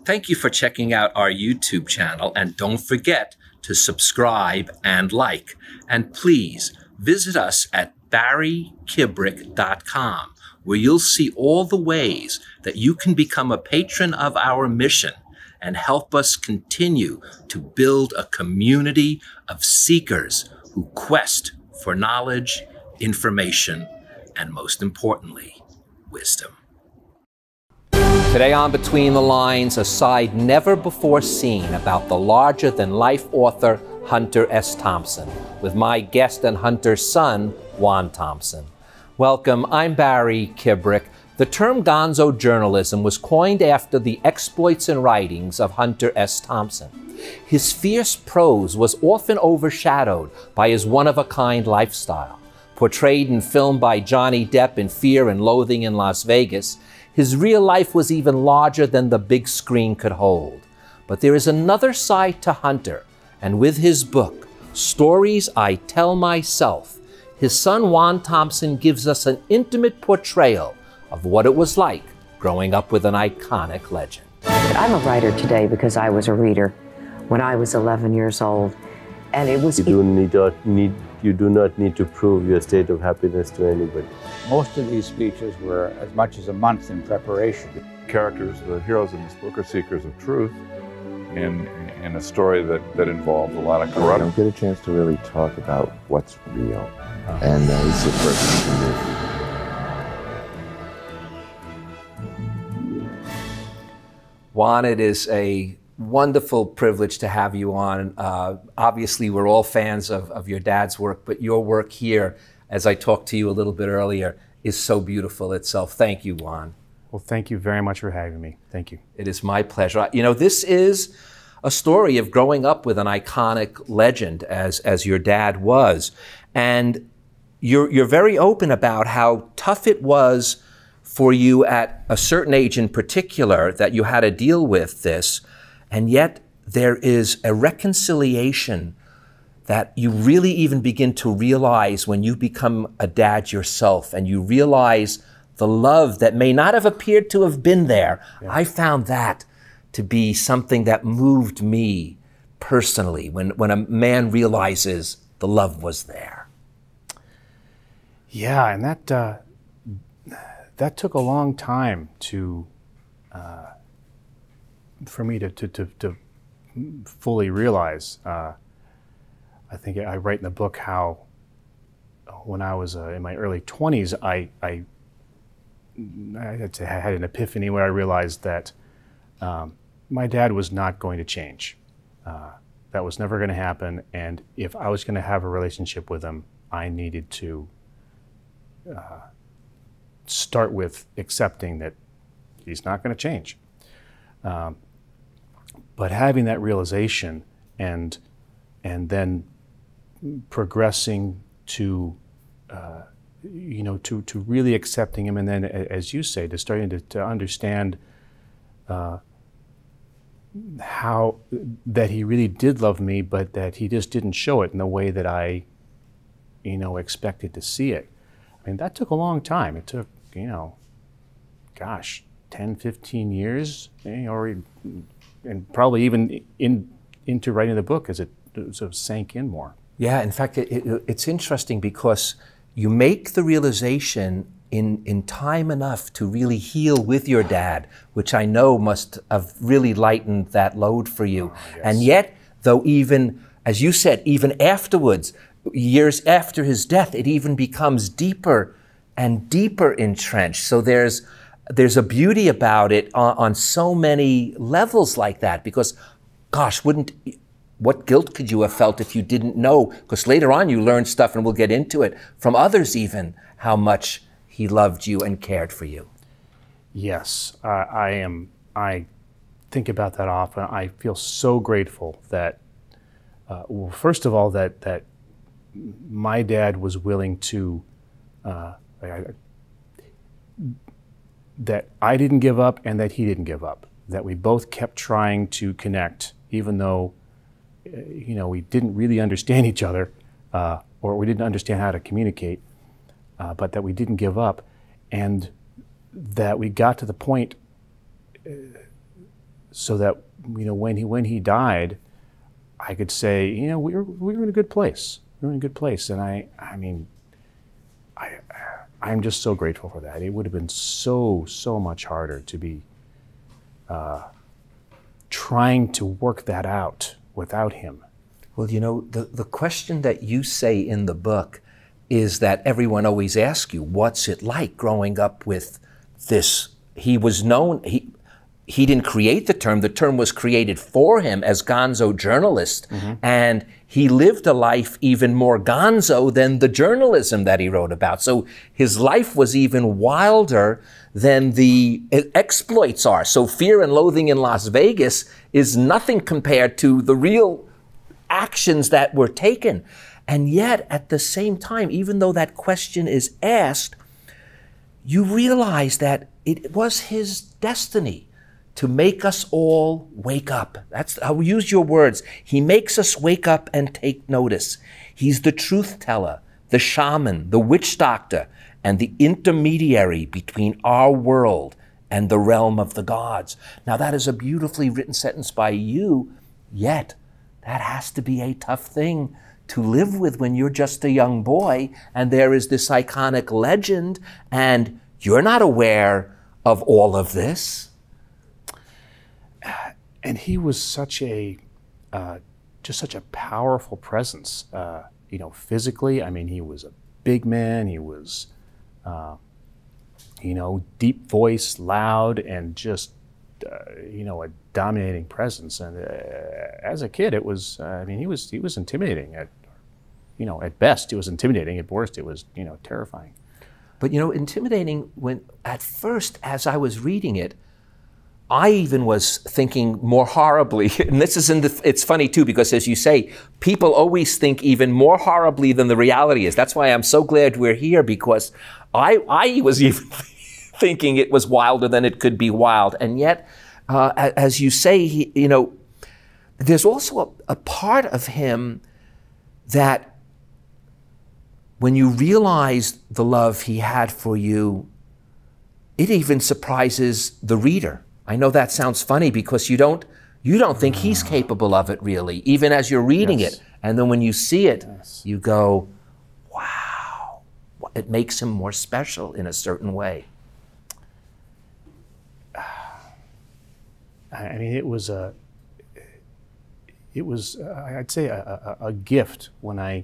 Thank you for checking out our YouTube channel, and don't forget to subscribe and like. And please visit us at barrykibrick.com, where you'll see all the ways that you can become a patron of our mission and help us continue to build a community of seekers who quest for knowledge, information, and most importantly, wisdom. Today on Between the Lines, a side never before seen about the larger-than-life author Hunter S. Thompson, with my guest and Hunter's son, Juan Thompson. Welcome, I'm Barry Kibrick. The term Gonzo Journalism was coined after the exploits and writings of Hunter S. Thompson. His fierce prose was often overshadowed by his one-of-a-kind lifestyle. Portrayed in film by Johnny Depp in Fear and Loathing in Las Vegas, his real life was even larger than the big screen could hold. But there is another side to Hunter, and with his book, Stories I Tell Myself, his son Juan Thompson gives us an intimate portrayal of what it was like growing up with an iconic legend. I'm a writer today because I was a reader when I was 11 years old, and it was... You do not need to prove your state of happiness to anybody. Most of these speeches were as much as a month in preparation. Characters, the heroes in this book, are seekers of truth in a story that involves a lot of corruption. I don't get a chance to really talk about what's real, and it's the perfect for me. Juan, it is a wonderful privilege to have you on. Obviously, we're all fans of your dad's work, but your work here, as I talked to you a little bit earlier, is so beautiful itself. Thank you, Juan. Well, thank you very much for having me. Thank you. It is my pleasure. You know, this is a story of growing up with an iconic legend as your dad was. And you're very open about how tough it was for you at a certain age in particular that you had to deal with this. And yet there is a reconciliation that you really even begin to realize when you become a dad yourself and you realize the love that may not have appeared to have been there. Yeah. I found that to be something that moved me personally when a man realizes the love was there. Yeah, and that took a long time to for me to fully realize. I think I write in the book how when I was in my early 20s, I had an epiphany where I realized that my dad was not going to change. That was never going to happen, and if I was going to have a relationship with him, I needed to start with accepting that he's not going to change. But having that realization and then progressing to to really accepting him, and then, as you say, to starting to understand how that he really did love me, but that he just didn't show it in the way that I expected to see it. I mean, that took a long time. It took, gosh, 10, 15 years, and probably even into writing the book as it sort of sank in more. Yeah, in fact, it's interesting because you make the realization in time enough to really heal with your dad, which I know must have really lightened that load for you. Oh, yes. And yet, though, even, as you said, even afterwards, years after his death, it even becomes deeper and deeper entrenched. So there's a beauty about it on so many levels like that, because, gosh, what guilt could you have felt if you didn't know? Because later on you learned stuff, and we'll get into it, from others even, how much he loved you and cared for you. Yes, I think about that often. I feel so grateful that, well, first of all, that my dad was willing to, that I didn't give up and that he didn't give up. That we both kept trying to connect, even though, we didn't really understand each other, or we didn't understand how to communicate, but that we didn't give up, and that we got to the point so that, you know, when he died, I could say, you know, we were in a good place. We were in a good place, and I mean, I'm just so grateful for that. It would have been so much harder to be trying to work that out without him. Well, you know, the question that you say in the book is that everyone always asks you, what's it like growing up with this? He was known, he didn't create the term was created for him as Gonzo Journalist, and he lived a life even more gonzo than the journalism that he wrote about. So his life was even wilder than the exploits are. So Fear and Loathing in Las Vegas is nothing compared to the real actions that were taken. And yet, at the same time, even though that question is asked, you realize that it was his destiny to make us all wake up. I'll use your words. He makes us wake up and take notice. He's the truth teller, the shaman, the witch doctor, and the intermediary between our world and the realm of the gods. Now, that is a beautifully written sentence by you, yet that has to be a tough thing to live with when you're just a young boy and there is this iconic legend and you're not aware of all of this. And he was such a, just such a powerful presence, you know, physically. I mean, he was a big man. He was, you know, deep voice, loud, and just, you know, a dominating presence. And as a kid, it was, I mean, he was intimidating. You know, at best, it was intimidating. At worst, it was, you know, terrifying. But, you know, intimidating when, at first, as I was reading it, I even was thinking more horribly, and this is it's funny too, because as you say, people always think even more horribly than the reality is. That's why I'm so glad we're here, because I was even thinking it was wilder than it could be wild. And yet, as you say, you know, there's also a part of him that when you realize the love he had for you, it even surprises the reader. I know that sounds funny because you don't think he's capable of it really, even as you're reading it. And then when you see it, you go, wow, it makes him more special in a certain way. I mean, it was I'd say a gift when I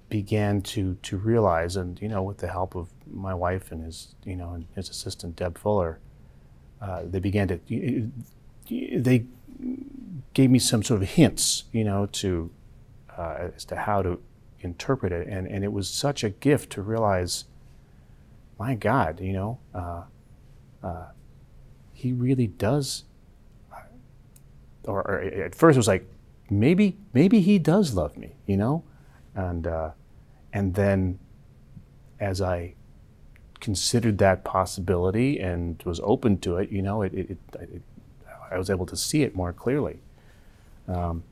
began to realize, and, you know, with the help of my wife and his, you know, and his assistant, Deb Fuller, they began to, they gave me some sort of hints, you know, to, as to how to interpret it. And it was such a gift to realize, my God, you know, he really does, or at first it was like, maybe he does love me, you know? And then as I considered that possibility and was open to it, you know, I was able to see it more clearly. And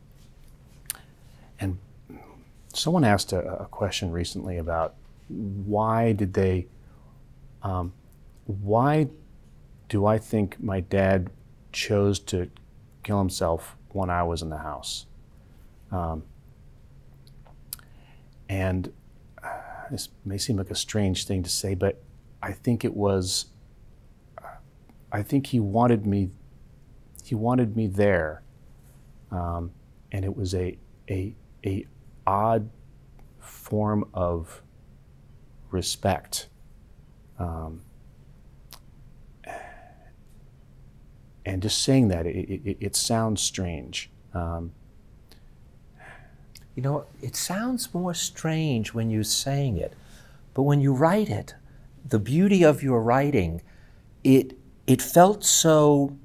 someone asked a question recently about why do I think my dad chose to kill himself when I was in the house? And this may seem like a strange thing to say, but I think it was, I think he wanted me there. And it was a odd form of respect. And just saying that, it sounds strange. You know, it sounds more strange when you're saying it, but when you write it, the beauty of your writing, it felt so,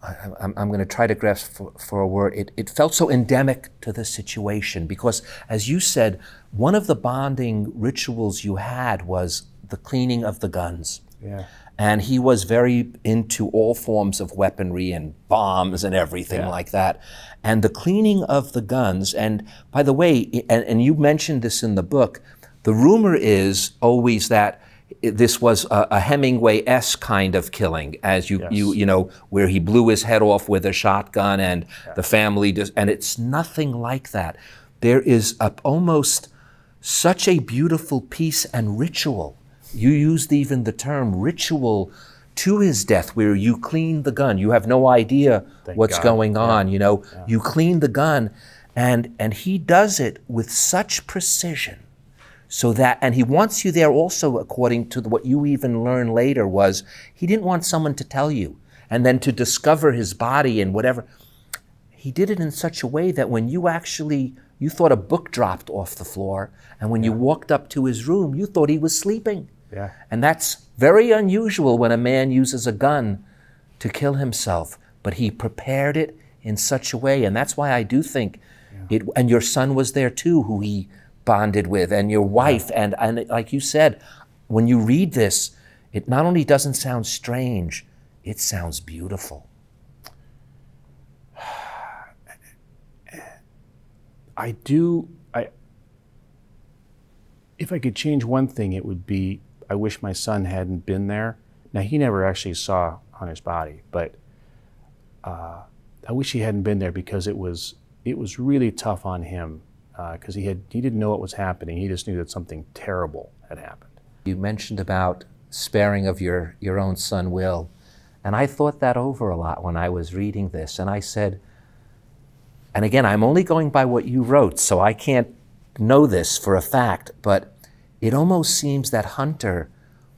I'm going to try to grasp for a word, it felt so endemic to the situation, because as you said, one of the bonding rituals you had was the cleaning of the guns. Yeah. And he was very into all forms of weaponry and bombs and everything like that. And the cleaning of the guns, and by the way, and you mentioned this in the book, the rumor is always that this was a Hemingway-esque kind of killing, as you know, where he blew his head off with a shotgun, and the family and it's nothing like that. There is almost such a beautiful piece and ritual. You used even the term ritual to his death, where you clean the gun. You have no idea what's going on. You know, you clean the gun, and he does it with such precision. So that, and he wants you there also, according to what you even learn later, was he didn't want someone to tell you, and then to discover his body and whatever. He did it in such a way that when you actually, you thought a book dropped off the floor, and when you walked up to his room, you thought he was sleeping. And that's very unusual when a man uses a gun to kill himself, but he prepared it in such a way, and that's why I do think it, and your son was there too, who he bonded with, and your wife, and like you said, when you read this, it not only doesn't sound strange, it sounds beautiful. If I could change one thing, it would be, I wish my son hadn't been there. Now, he never actually saw Hunter's body, but I wish he hadn't been there, because it was really tough on him. Because he didn't know what was happening. He just knew that something terrible had happened. You mentioned about sparing of your own son, Will, and I thought that over a lot when I was reading this, and I said, and again, I'm only going by what you wrote, so I can't know this for a fact, but it almost seems that Hunter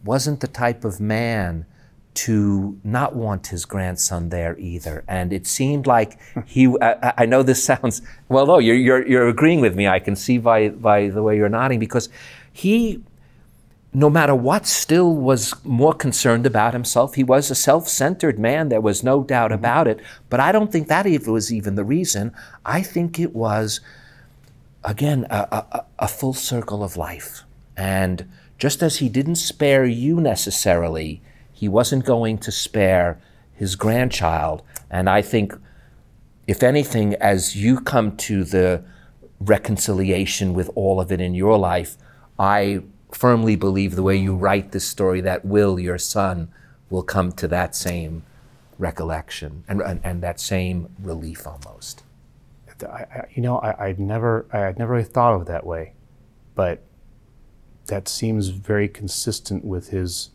wasn't the type of man to not want his grandson there either. And it seemed like he, I know this sounds, well, no, you're agreeing with me. I can see by the way you're nodding, because he, no matter what, still was more concerned about himself. He was a self-centered man. There was no doubt about it. But I don't think that was even the reason. I think it was, again, a full circle of life. And just as he didn't spare you necessarily, he wasn't going to spare his grandchild. And I think, if anything, as you come to the reconciliation with all of it in your life, I firmly believe the way you write this story, that Will, your son, will come to that same recollection and that same relief almost. I'd never really thought of it that way, but that seems very consistent with his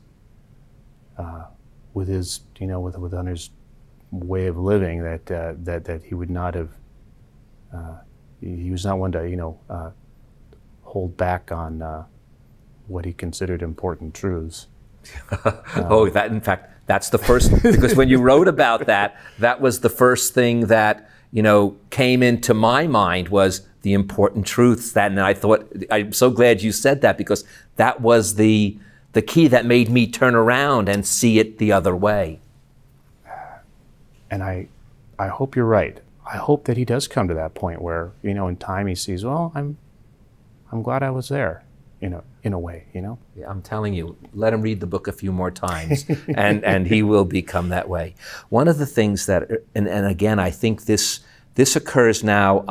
with Hunter's way of living, that he would not have, he was not one to, hold back on what he considered important truths. In fact, that's the first, because when you wrote about that, that was the first thing that, came into my mind, was the important truths. And I thought, I'm so glad you said that, because that was the key that made me turn around and see it the other way. And I hope you're right. I hope that he does come to that point where, in time he sees, well, I'm glad I was there, in a way, Yeah, I'm telling you, let him read the book a few more times, and he will become that way. One of the things that, and again, I think this occurs now,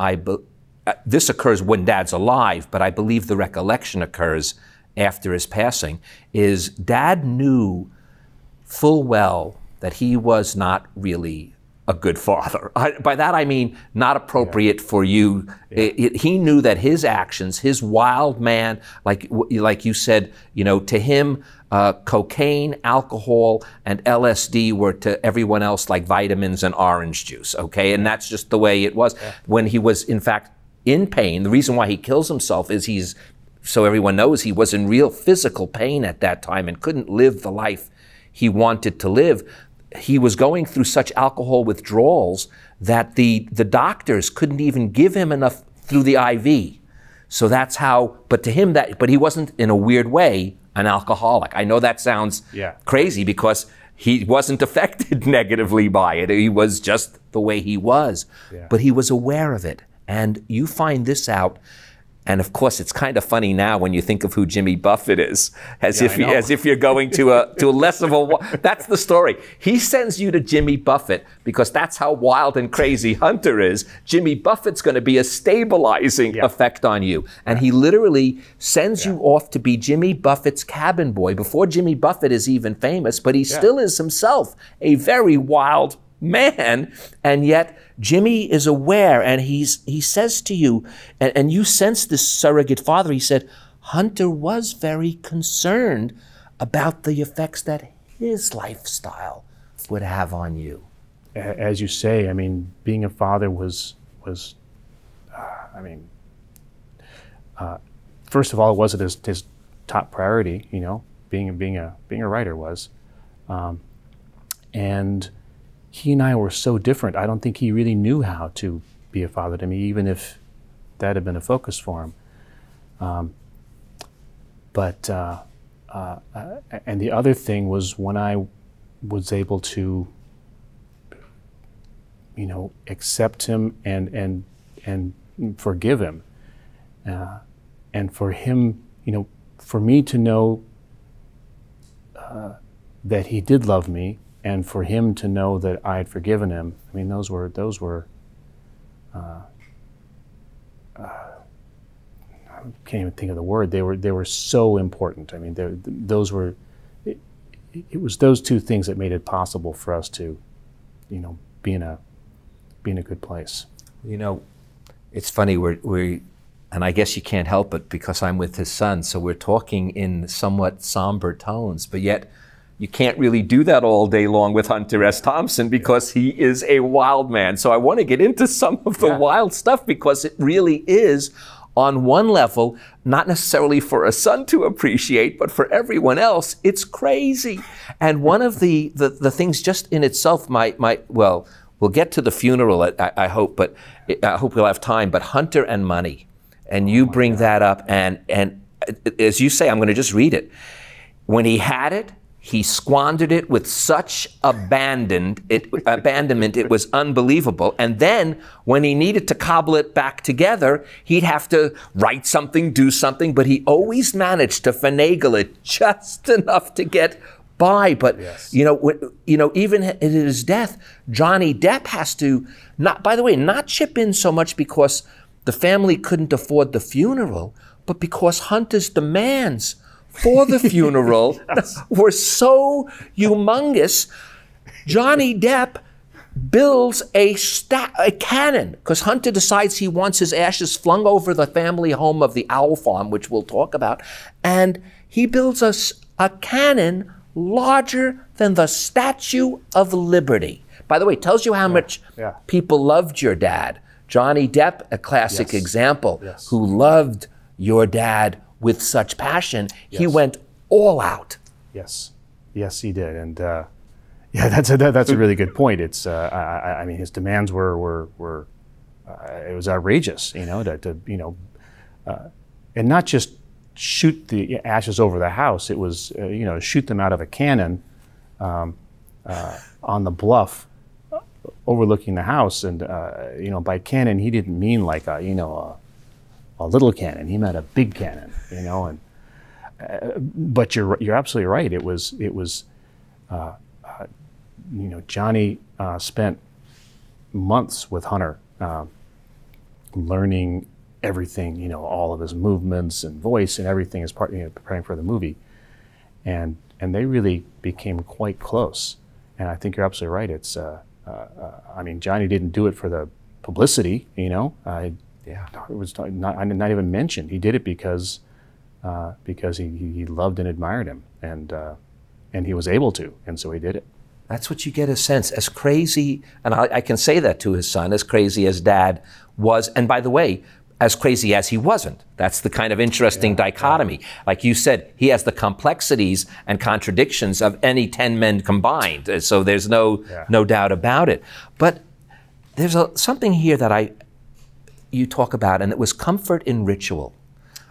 this occurs when Dad's alive, but I believe the recollection occurs after his passing, is Dad knew full well that he was not really a good father. By that I mean not appropriate for you. He knew that his actions, his wild man, like you said, to him, cocaine, alcohol, and LSD were to everyone else like vitamins and orange juice, okay? And that's just the way it was. When he was, in fact, in pain, the reason why he kills himself is so everyone knows, he was in real physical pain at that time and couldn't live the life he wanted to live. He was going through such alcohol withdrawals that the doctors couldn't even give him enough through the IV. So that's how, but to him, but he wasn't, in a weird way, an alcoholic. I know that sounds crazy, because he wasn't affected negatively by it. He was just the way he was. But he was aware of it. And you find this out, And of course, it's kind of funny now when you think of who Jimmy Buffett is, as if you're going to a less of a. That's the story. He sends you to Jimmy Buffett because that's how wild and crazy Hunter is. Jimmy Buffett's going to be a stabilizing effect on you, and he literally sends you off to be Jimmy Buffett's cabin boy before Jimmy Buffett is even famous. But he still is himself a very wild man, and yet Jimmy is aware, and he says to you, and you sense this surrogate father. He said, Hunter was very concerned about the effects that his lifestyle would have on you. As you say, I mean, being a father was first of all, it wasn't his top priority. You know, being a writer was, and he and I were so different. I don't think he really knew how to be a father to me, even if that had been a focus for him. And the other thing was when I was able to, you know, accept him and forgive him, and for him, you know, for me to know that he did love me, and for him to know that I had forgiven him. I mean, those were I can't even think of the word. They were so important. I mean, it was those two things that made it possible for us to, you know, be in a good place. You know, it's funny, and I guess you can't help it because I'm with his son, so we're talking in somewhat somber tones, but yet you can't really do that all day long with Hunter S. Thompson because he is a wild man. So I want to get into some of the wild stuff because it really is, on one level, not necessarily for a son to appreciate, but for everyone else, it's crazy. And one of the things just in itself well, we'll get to the funeral, I hope, but I hope we'll have time, but Hunter and money. And you bring that up, and as you say, I'm going to just read it. When he had it, he squandered it with such abandonment, it was unbelievable. And then when he needed to cobble it back together, he'd have to write something, do something, but he always managed to finagle it just enough to get by. But, you know, even at his death, Johnny Depp has to, not chip in so much because the family couldn't afford the funeral, but because Hunter's demands for the funeral were so humongous. Johnny Depp builds a cannon because Hunter decides he wants his ashes flung over the family home of the Owl Farm, which we'll talk about, and he builds a cannon larger than the Statue of Liberty. By the way, tells you how much people loved your dad. Johnny Depp, a classic example, who loved your dad with such passion. He went all out. Yes, he did, and that's a really good point. It's I mean, his demands were it was outrageous, you know, and not just shoot the ashes over the house. It was you know, shoot them out of a cannon on the bluff overlooking the house, and you know, by cannon he didn't mean like a little cannon. He meant a big cannon, you know. And but you're absolutely right. It was you know, Johnny spent months with Hunter, learning everything, you know, all of his movements and voice and everything as part, you know, preparing for the movie, and they really became quite close. And I think you're absolutely right. It's I mean, Johnny didn't do it for the publicity, you know. It was not even mentioned. He did it because he loved and admired him, and he was able to, and so he did it. That's what you get a sense. As crazy, and I can say that to his son, as crazy as Dad was, and by the way, as crazy as he wasn't. That's the kind of interesting dichotomy. Like you said, he has the complexities and contradictions of any 10 men combined. So there's no doubt about it. But there's something here that you talk about, and it was comfort in ritual.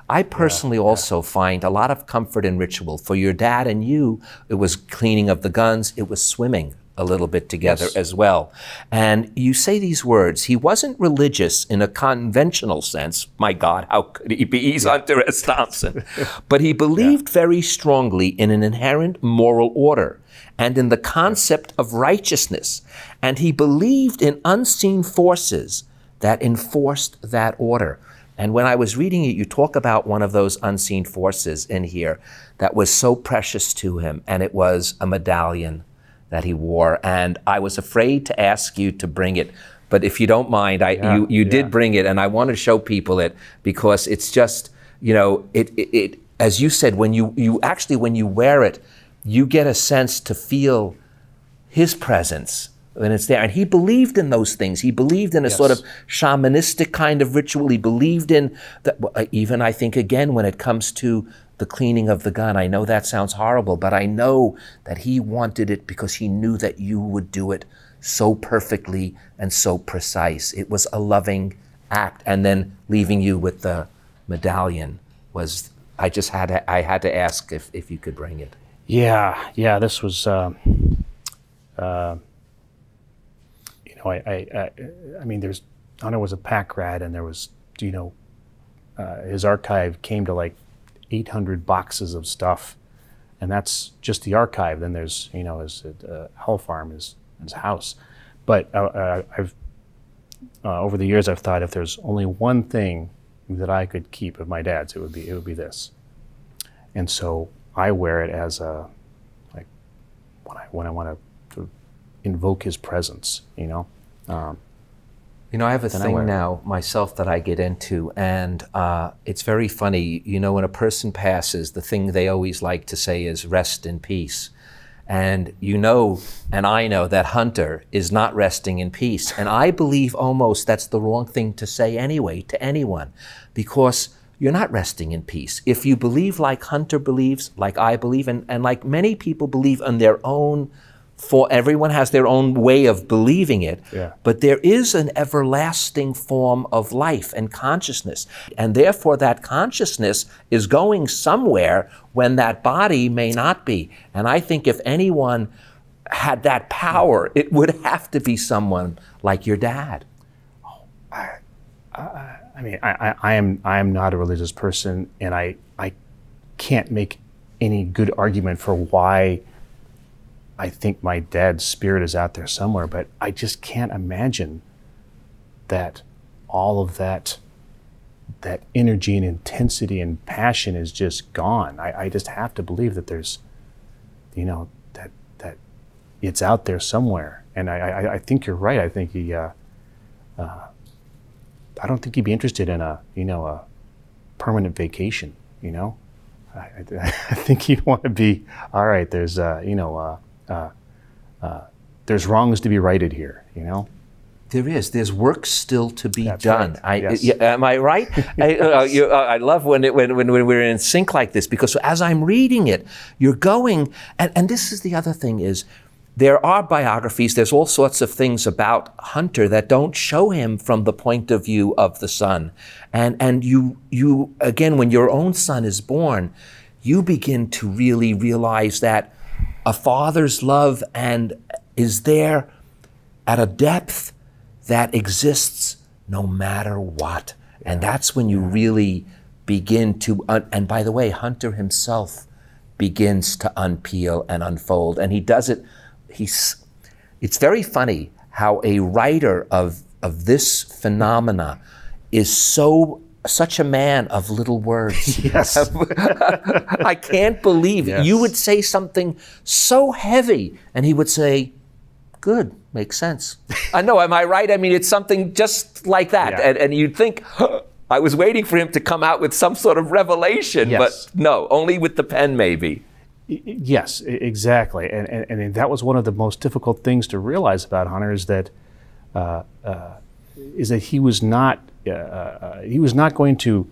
I personally also find a lot of comfort in ritual. For your dad and you, it was cleaning of the guns, it was swimming a little bit together Yes. as well. And you say these words, he wasn't religious in a conventional sense. My God, how could he be? He's Hunter S. Thompson. But he believed very strongly in an inherent moral order and in the concept of righteousness. And he believed in unseen forces that enforced that order. And when I was reading it, you talk about one of those unseen forces in here that was so precious to him, and it was a medallion that he wore. And I was afraid to ask you to bring it, but if you don't mind, you did bring it, and I want to show people it because it's just, you know, it as you said, when you actually, when you wear it, you get a sense to feel his presence when it's there. And he believed in those things. He believed in a sort of shamanistic kind of ritual. He believed in, even I think, again, when it comes to the cleaning of the gun, I know that sounds horrible, but I know that he wanted it because he knew that you would do it so perfectly and so precise. It was a loving act. And then leaving you with the medallion was, I had to ask if you could bring it. Yeah, this was, I mean, Hunter was a pack rat, and there was, his archive came to like 800 boxes of stuff, and that's just the archive. Then there's, his Hell Farm, his house. But I've over the years, I've thought if there's only one thing that I could keep of my dad's, it would be this. And so I wear it as a, like, when I want to invoke his presence, I have a thing now myself that I get into, and it's very funny. When a person passes, the thing they always like to say is rest in peace. And and I know that Hunter is not resting in peace. And I believe almost that's the wrong thing to say anyway to anyone, because you're not resting in peace. If you believe like Hunter believes, like I believe, and like many people believe on their own, for everyone has their own way of believing it, but there is an everlasting form of life and consciousness. And therefore that consciousness is going somewhere when that body may not be. And I think if anyone had that power, it would have to be someone like your dad. I am not a religious person, and I can't make any good argument for why I think my dad's spirit is out there somewhere, but I just can't imagine that all of that energy and intensity and passion is just gone. I just have to believe that there's, that it's out there somewhere. And I think you're right. I think I don't think he'd be interested in a permanent vacation, I think he'd want to be, all right, there's wrongs to be righted here, There's work still to be That's done. right. Yes. Am I right? I love when we're in sync like this, because as I'm reading it, you're going, and this is the other thing is, there are biographies, there's all sorts of things about Hunter that don't show him from the point of view of the son. And you again, when your own son is born, you begin to really realize that a father's love is there at a depth that exists no matter what. And that's when you really begin to, and by the way, Hunter himself begins to unpeel and unfold. And he does it, it's very funny how a writer of this phenomena is such a man of little words. Yes. I can't believe it. Yes. You would say something so heavy, and he would say, good, makes sense. I know, am I right? I mean, it's something just like that. Yeah. And you'd think, I was waiting for him to come out with some sort of revelation, Yes. but no, only with the pen maybe. Yes, exactly. And that was one of the most difficult things to realize about Hunter is that he was not going to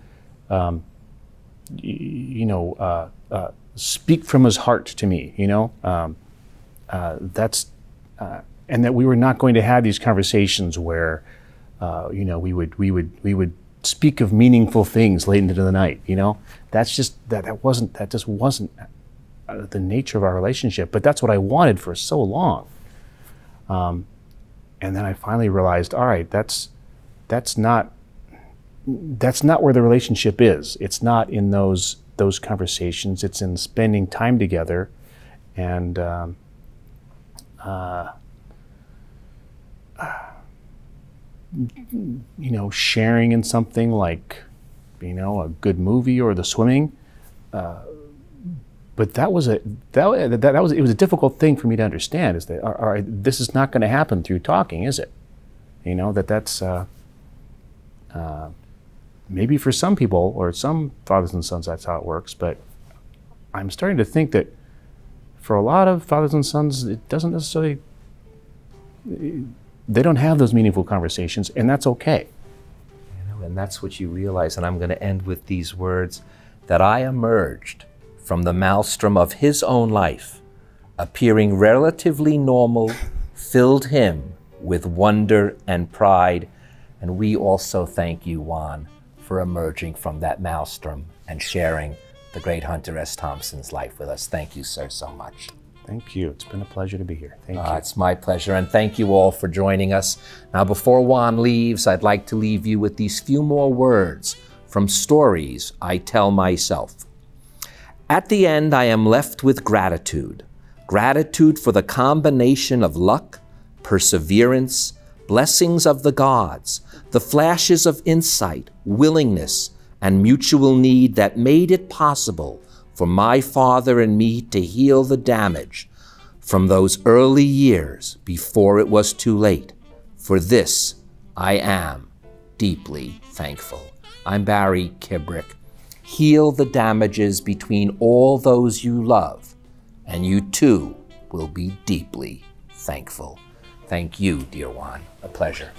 speak from his heart to me, and that we were not going to have these conversations where we would speak of meaningful things late into the night. That just wasn't the nature of our relationship. But that's what I wanted for so long. And then I finally realized, all right, that's not where the relationship is. It's not in those conversations. It's in spending time together, and you know, sharing in something like, you know, a good movie or the swimming. But it was a difficult thing for me to understand. Is that all right? This is not going to happen through talking, is it? You know, that's maybe for some people or some fathers and sons that's how it works. But I'm starting to think that for a lot of fathers and sons, it doesn't necessarily. They don't have those meaningful conversations, and that's okay. You know, and that's what you realize. And I'm going to end with these words: that I emerged from the maelstrom of his own life, appearing relatively normal, filled him with wonder and pride. And we also thank you, Juan, for emerging from that maelstrom and sharing the great Hunter S. Thompson's life with us. Thank you, sir, so much. Thank you. It's been a pleasure to be here. Thank you. It's my pleasure, and thank you all for joining us. Now, before Juan leaves, I'd like to leave you with these few more words from stories I tell myself. At the end, I am left with gratitude. Gratitude for the combination of luck, perseverance, blessings of the gods, the flashes of insight, willingness, and mutual need that made it possible for my father and me to heal the damage from those early years before it was too late. For this, I am deeply thankful. I'm Barry Kibrick. Heal the damages between all those you love, and you too will be deeply thankful. Thank you, dear Juan. A pleasure.